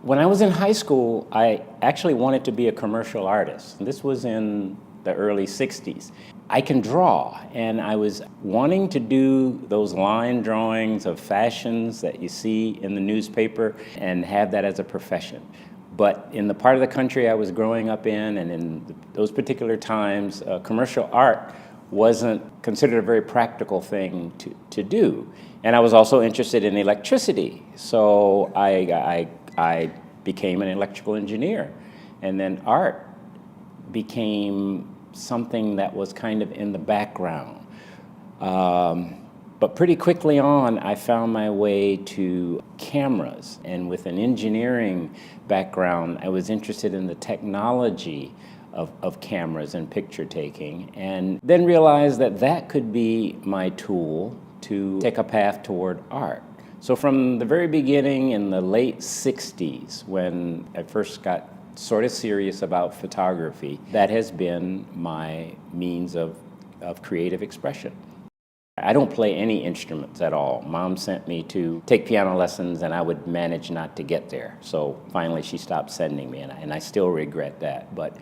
When I was in high school, I actually wanted to be a commercial artist. This was in the early 60s. I can draw, and I was wanting to do those line drawings of fashions that you see in the newspaper and have that as a profession. But in the part of the country I was growing up in, and in those particular times, commercial art wasn't considered a very practical thing to do. And I was also interested in electricity, so I became an electrical engineer. And then art became something that was kind of in the background. But pretty quickly on, I found my way to cameras. And with an engineering background, I was interested in the technology of cameras and picture taking, and then realized that that could be my tool to take a path toward art. So from the very beginning in the late 60s, when I first got sort of serious about photography, that has been my means of creative expression. I don't play any instruments at all. Mom sent me to take piano lessons, and I would manage not to get there. So finally she stopped sending me, and I still regret that. But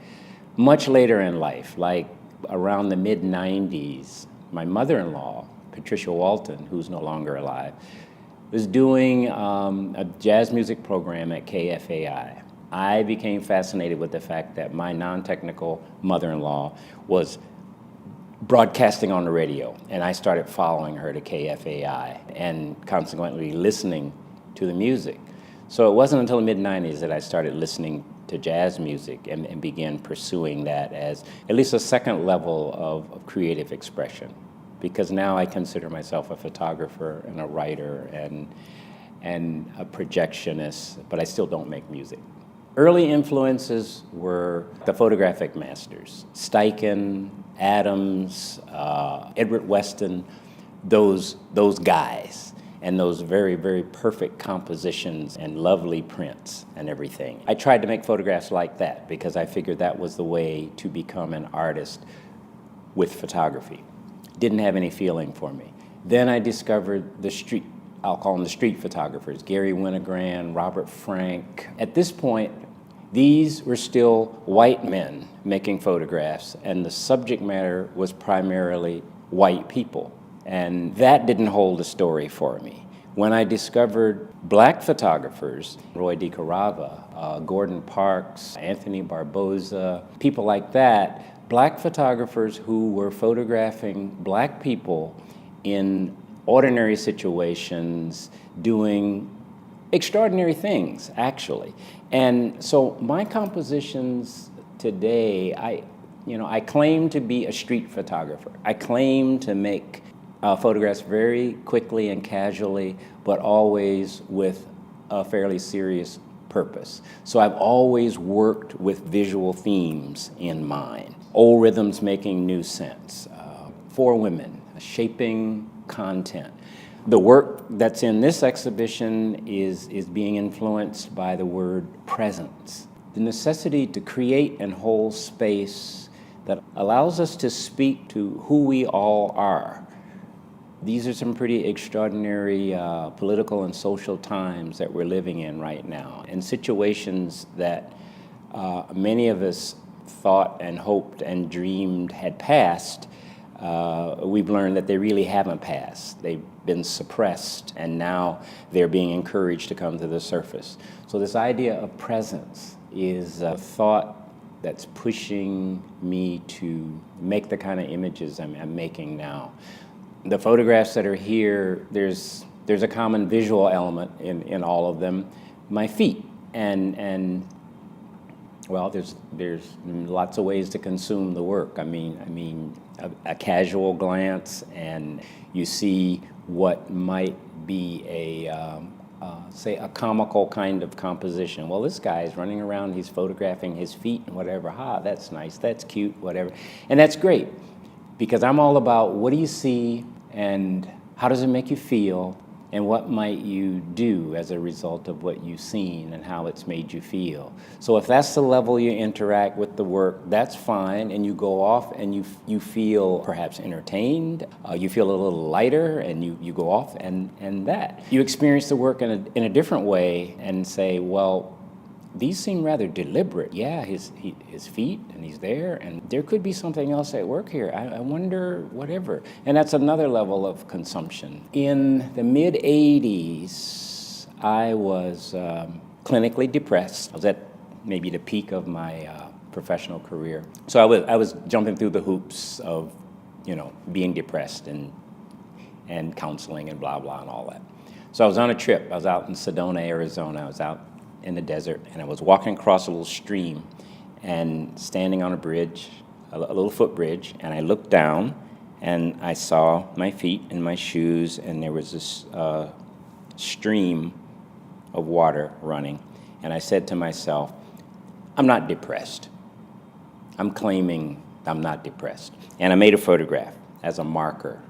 much later in life, like around the mid-90s, my mother-in-law, Patricia Walton, who's no longer alive, was doing a jazz music program at KFAI. I became fascinated with the fact that my non-technical mother-in-law was broadcasting on the radio, and I started following her to KFAI and consequently listening to the music. So it wasn't until the mid-90s that I started listening to jazz music and began pursuing that as at least a second level of creative expression, because now I consider myself a photographer and a writer and a projectionist, but I still don't make music. Early influences were the photographic masters, Steichen, Adams, Edward Weston, those guys, and those very, very perfect compositions and lovely prints and everything. I tried to make photographs like that because I figured that was the way to become an artist with photography. Didn't have any feeling for me. Then I discovered the street, I'll call them the street photographers, Gary Winogrand, Robert Frank. At this point, these were still white men making photographs, and the subject matter was primarily white people. And that didn't hold a story for me. When I discovered black photographers, Roy DeCarava, Gordon Parks, Anthony Barboza, people like that, black photographers who were photographing black people in ordinary situations, doing extraordinary things, actually. And so my compositions today, I claim to be a street photographer. I claim to make photographs very quickly and casually, but always with a fairly serious purpose. So I've always worked with visual themes in mind. Old rhythms making new sense. For women, shaping content. The work that's in this exhibition is being influenced by the word presence. The necessity to create and hold space that allows us to speak to who we all are. These are some pretty extraordinary political and social times that we're living in right now, and situations that many of us thought and hoped and dreamed had passed. We've learned that they really haven't passed. They've been suppressed, and now they're being encouraged to come to the surface. So this idea of presence is a thought that's pushing me to make the kind of images I'm making now. The photographs that are here, there's a common visual element in all of them. My feet, and well, there's lots of ways to consume the work. I mean, a casual glance, and you see what might be say a comical kind of composition. Well, this guy's running around, he's photographing his feet and whatever. That's nice, that's cute, whatever. And that's great, because I'm all about what do you see and how does it make you feel, and what might you do as a result of what you've seen and how it's made you feel. So if that's the level you interact with the work, that's fine, and you go off and you feel perhaps entertained, you feel a little lighter, and you go off and that. You experience the work in a different way and say, well, these seem rather deliberate. Yeah, his feet, and he's there, and there could be something else at work here. I wonder, whatever. And that's another level of consumption. In the mid-'80s, I was clinically depressed. I was at maybe the peak of my professional career. So I was jumping through the hoops of, being depressed and counseling and blah, blah, and all that. So I was on a trip. I was out in Sedona, Arizona. I was out in the desert, and I was walking across a little stream and standing on a bridge, a little footbridge, and I looked down, and I saw my feet and my shoes, and there was this stream of water running. And I said to myself, I'm not depressed. I'm claiming I'm not depressed. And I made a photograph as a marker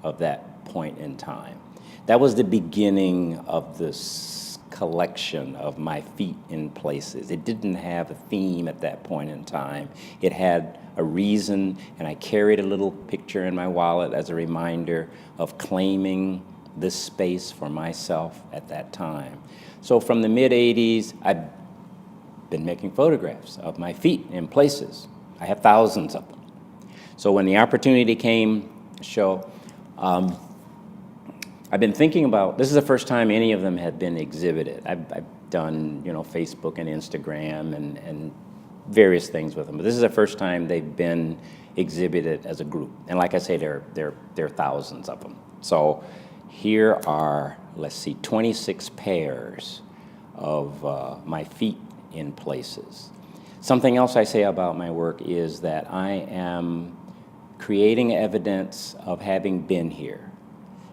of that point in time. That was the beginning of this collection of my feet in places. It didn't have a theme at that point in time. It had a reason, and I carried a little picture in my wallet as a reminder of claiming this space for myself at that time. So from the mid-'80s, I've been making photographs of my feet in places. I have thousands of them. So when the opportunity came to show, I've been thinking about, this is the first time any of them had been exhibited. I've done, Facebook and Instagram and various things with them, but this is the first time they've been exhibited as a group. And like I say, there are thousands of them. So here are, 26 pairs of my feet in places. Something else I say about my work is that I am creating evidence of having been here,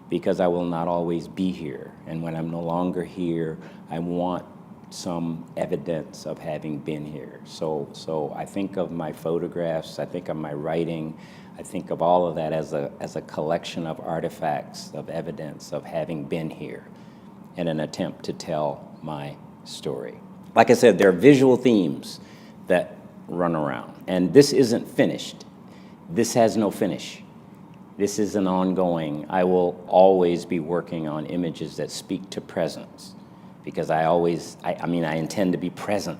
because I will not always be here. And when I'm no longer here, I want some evidence of having been here. So I think of my photographs, I think of my writing, I think of all of that as a collection of artifacts of evidence of having been here in an attempt to tell my story. Like I said, there are visual themes that run around. And this isn't finished. This has no finish. This is an ongoing. I will always be working on images that speak to presence, because I intend to be present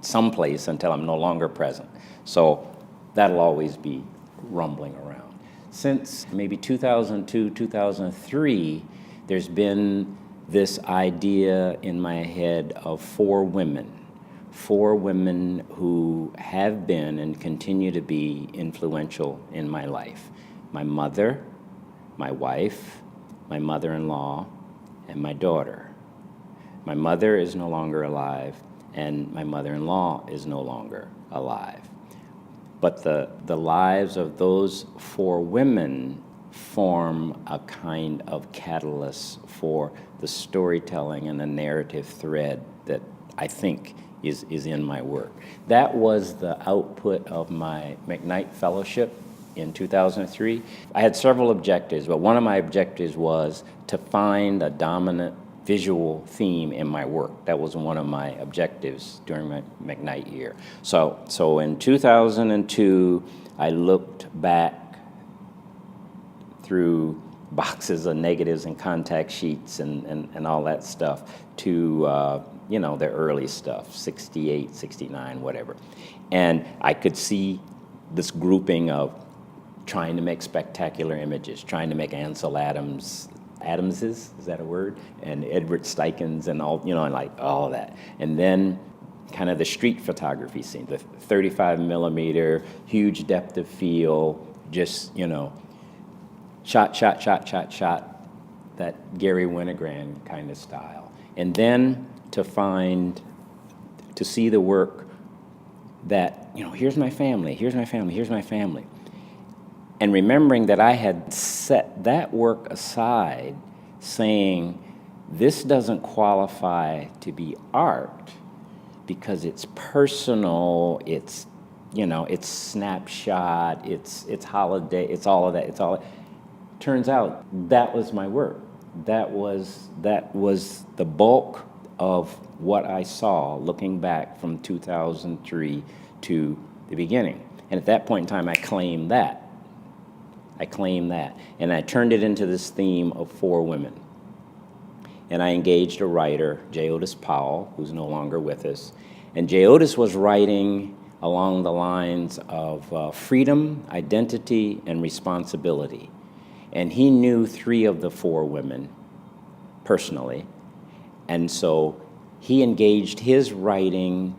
someplace until I'm no longer present. So that'll always be rumbling around. Since maybe 2002, 2003, there's been this idea in my head of four women who have been and continue to be influential in my life. My mother, my wife, my mother-in-law, and my daughter. My mother is no longer alive, and my mother-in-law is no longer alive. But the lives of those four women form a kind of catalyst for the storytelling and the narrative thread that I think is in my work. That was the output of my McKnight Fellowship in 2003. I had several objectives, but one of my objectives was to find a dominant visual theme in my work. That was one of my objectives during my McKnight year. So in 2002, I looked back through boxes of negatives and contact sheets and all that stuff to the early stuff, 68, 69, whatever. And I could see this grouping of trying to make spectacular images, trying to make Ansel Adamses, is that a word? And Edward Steikens and all, and like all of that. And then kind of the street photography scene, the 35 millimeter, huge depth of field, just, shot, that Gary Winogrand kind of style. And then to see the work that, here's my family, here's my family, here's my family. And remembering that I had set that work aside, saying, this doesn't qualify to be art because it's personal, it's snapshot, it's holiday, it's all of that, Turns out that was my work. That was the bulk of what I saw looking back from 2003 to the beginning. And at that point in time, I claimed that. And I turned it into this theme of four women. And I engaged a writer, J. Otis Powell, who's no longer with us. And J. Otis was writing along the lines of freedom, identity, and responsibility. And he knew 3 of the 4 women personally. And so he engaged his writing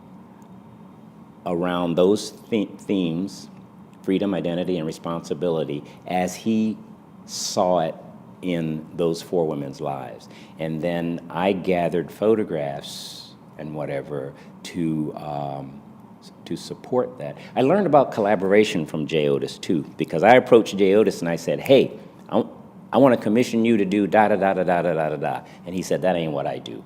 around those themes, freedom, identity, and responsibility, as he saw it in those 4 women's lives. And then I gathered photographs and whatever to support that. I learned about collaboration from J. Otis too, because I approached J. Otis and I said, hey, I want to commission you to do da-da-da-da-da-da-da-da. And he said, that ain't what I do.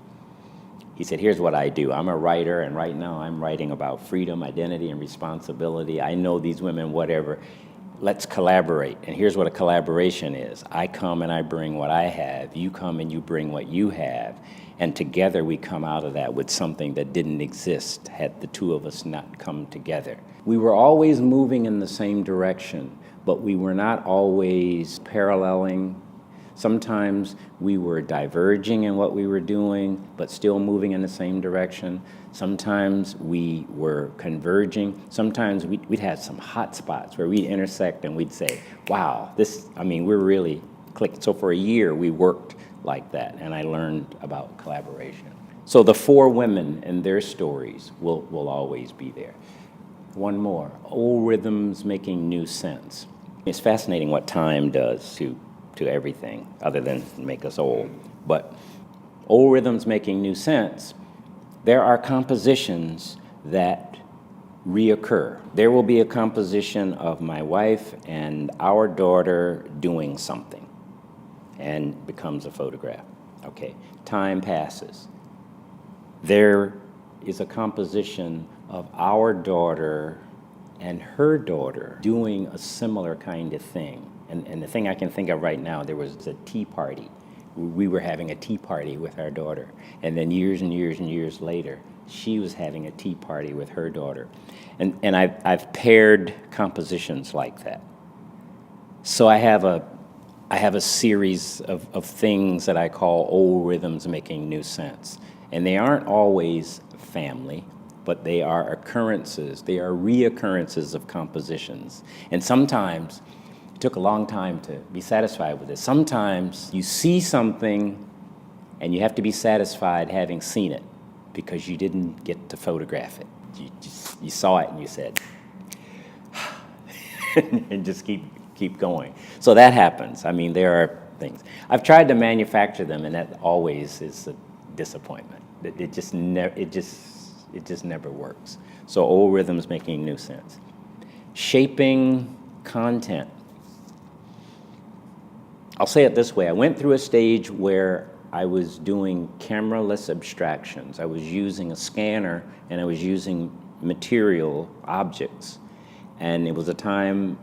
He said, here's what I do. I'm a writer, and right now I'm writing about freedom, identity, and responsibility. I know these women, whatever. Let's collaborate. And here's what a collaboration is. I come and I bring what I have. You come and you bring what you have. And together we come out of that with something that didn't exist had the 2 of us not come together. We were always moving in the same direction, but we were not always paralleling. Sometimes we were diverging in what we were doing, but still moving in the same direction. Sometimes we were converging. Sometimes we'd have some hot spots where we'd intersect and we'd say, wow, we're really clicked. So for a year, we worked like that, and I learned about collaboration. So the 4 women and their stories will always be there. One more, old rhythms making new sense. It's fascinating what time does to everything other than make us old. But old rhythms making new sense, there are compositions that reoccur. There will be a composition of my wife and our daughter doing something and becomes a photograph. Okay, time passes. There is a composition of our daughter and her daughter doing a similar kind of thing. And the thing I can think of right now, there was a tea party. We were having a tea party with our daughter. And then years and years and years later, she was having a tea party with her daughter. And I've paired compositions like that. So I have a series of things that I call old rhythms making new sense. And they aren't always family, but they are occurrences. They are reoccurrences of compositions. And sometimes it took a long time to be satisfied with it. Sometimes you see something and you have to be satisfied having seen it because you didn't get to photograph it. You saw it and you said, and just keep going. So that happens. There are things. I've tried to manufacture them, and that always is a disappointment. It just never works. So old rhythms making new sense. Shaping content. I'll say it this way. I went through a stage where I was doing camera-less abstractions. I was using a scanner, and I was using material objects. And it was a time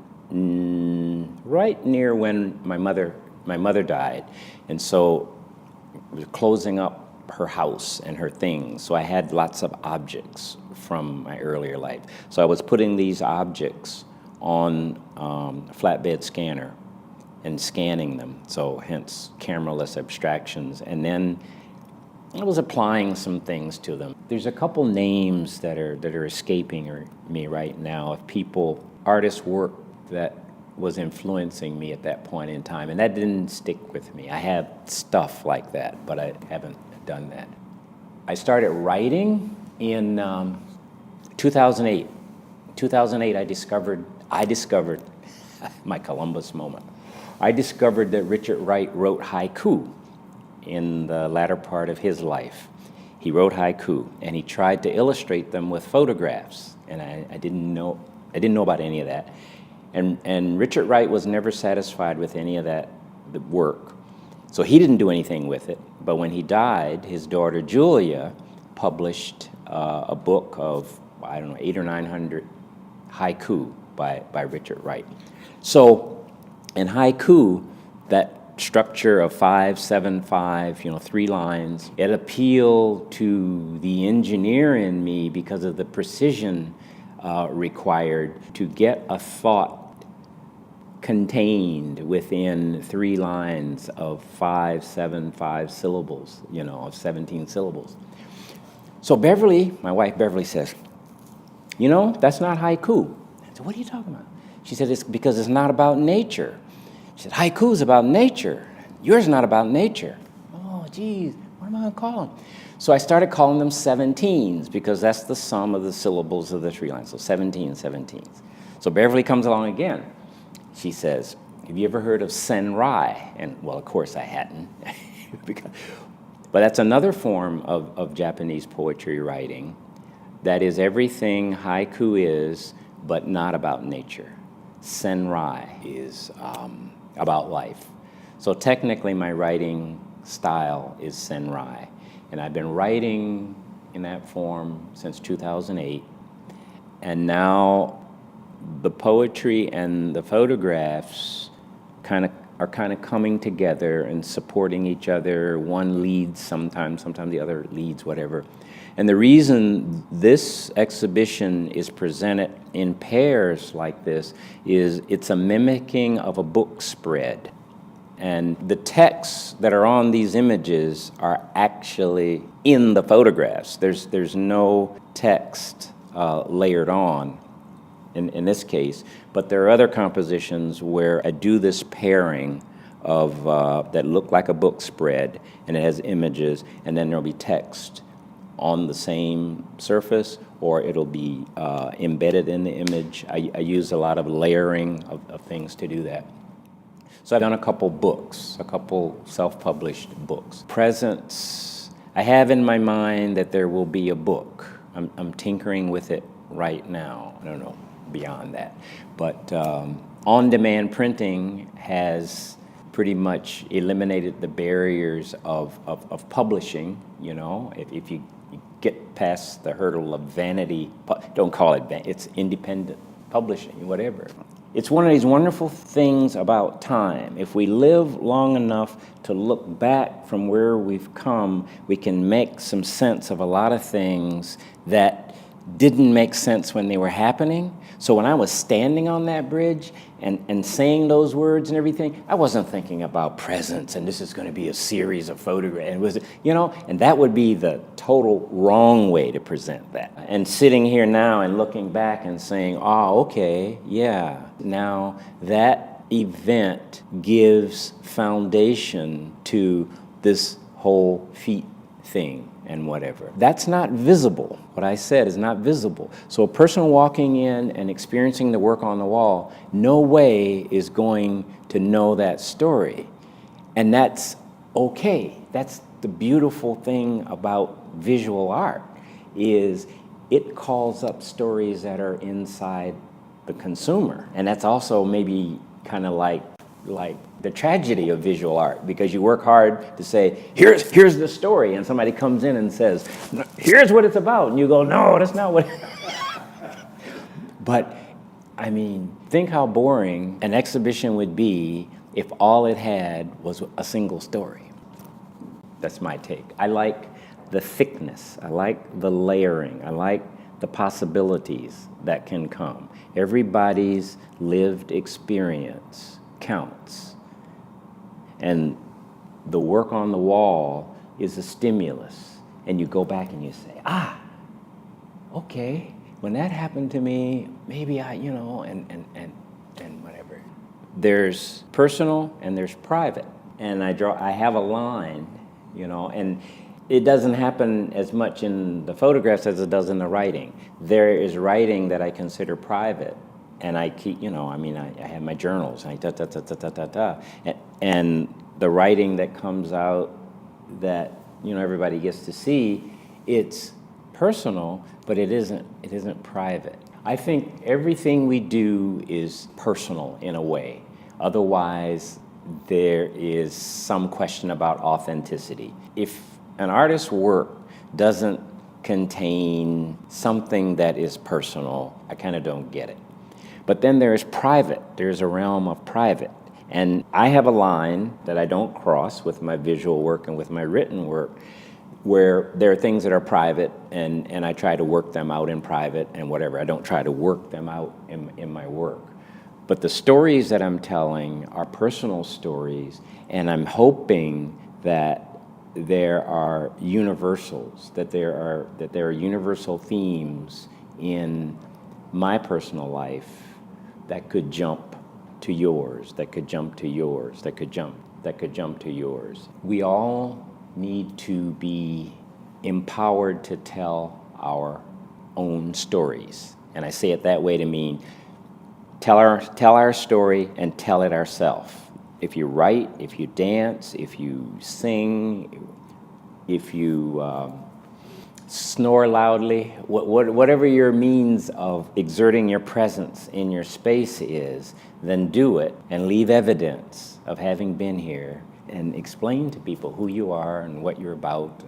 right near when my mother died. And so we were closing up her house and her things. So I had lots of objects from my earlier life. So I was putting these objects on a flatbed scanner and scanning them, so hence camera-less abstractions. And then I was applying some things to them. There's a couple names that are escaping me right now of people, artists' work that was influencing me at that point in time, and that didn't stick with me. I have stuff like that, but I haven't done that. I started writing in 2008. 2008, I discovered my Columbus moment. I discovered that Richard Wright wrote haiku in the latter part of his life. He wrote haiku, and he tried to illustrate them with photographs, and I didn't know about any of that. And Richard Wright was never satisfied with any of that work, so he didn't do anything with it. But when he died, his daughter Julia published a book of 800 or 900 haiku by Richard Wright. So in haiku, that structure of 5-7-5, 3 lines, it appealed to the engineer in me because of the precision required to get a thought contained within 3 lines of 5-7-5 syllables, of 17 syllables. So Beverly, my wife Beverly says, you know, that's not haiku. I said, what are you talking about? She said, it's because it's not about nature. She said, haiku's about nature. Yours is not about nature. Oh, geez, what am I going to call them? So I started calling them 17s because that's the sum of the syllables of the 3 lines. So 17, 17s. So Beverly comes along again. She says, have you ever heard of senrai? And, well, of course I hadn't. But that's another form of Japanese poetry writing that is everything haiku is, but not about nature. Senrai is about life. So technically my writing style is senrai. And I've been writing in that form since 2008. And now the poetry and the photographs are kind of coming together and supporting each other. One leads sometimes the other leads, whatever. And the reason this exhibition is presented in pairs like this is it's a mimicking of a book spread. And the texts that are on these images are actually in the photographs. There's no text layered on in this case, but there are other compositions where I do this pairing of that look like a book spread, and it has images, and then there'll be text on the same surface, or it'll be embedded in the image. I use a lot of layering of things to do that. So I've done a couple books, a couple self-published books. Presents, I have in my mind that there will be a book. I'm tinkering with it right now. I don't know beyond that. But OnDemand Printing has pretty much eliminated the barriers of publishing, you know. If you get past the hurdle of vanity, don't call it vanity, it's independent publishing, whatever. It's one of these wonderful things about time. If we live long enough to look back from where we've come, we can make some sense of a lot of things that didn't make sense when they were happening. So when I was standing on that bridge and saying those words and everything, I wasn't thinking about presents and this is going to be a series of photographs. It was, you know, and that would be the total wrong way to present that. And sitting here now and looking back and saying, oh, okay, yeah, now that event gives foundation to this whole feet thing and whatever. That's not visible. What I said is not visible. So a person walking in and experiencing the work on the wall, no way is going to know that story. And that's okay. That's the beautiful thing about visual art, is it calls up stories that are inside the consumer. And that's also maybe kind of like the tragedy of visual art, because you work hard to say, here's the story, and somebody comes in and says, here's what it's about, and you go, no, that's not what But, I mean, think how boring an exhibition would be if all it had was a single story. That's my take. I like the thickness, I like the layering, I like the possibilities that can come. Everybody's lived experience counts. And the work on the wall is a stimulus. And you go back and you say, okay, when that happened to me, maybe I, you know, and whatever. There's personal and there's private. And I have a line, you know, and it doesn't happen as much in the photographs as it does in the writing. There is writing that I consider private. And I keep, you know, I mean, I have my journals, and and the writing that comes out that, you know, everybody gets to see, it's personal, but it isn't private. I think everything we do is personal in a way. Otherwise, there is some question about authenticity. If an artist's work doesn't contain something that is personal, I kind of don't get it. But then there's private. There's a realm of private. And I have a line that I don't cross with my visual work and with my written work, where there are things that are private, and I try to work them out in private and whatever. I don't try to work them out in my work. But the stories that I'm telling are personal stories, and I'm hoping that there are universals, that there are universal themes in my personal life that could jump to yours, that could jump to yours, that could jump to yours. We all need to be empowered to tell our own stories. And I say it that way to mean tell our story and tell it ourselves. If you write, if you dance, if you sing, if you snore loudly, whatever your means of exerting your presence in your space is, then do it and leave evidence of having been here and explain to people who you are and what you're about.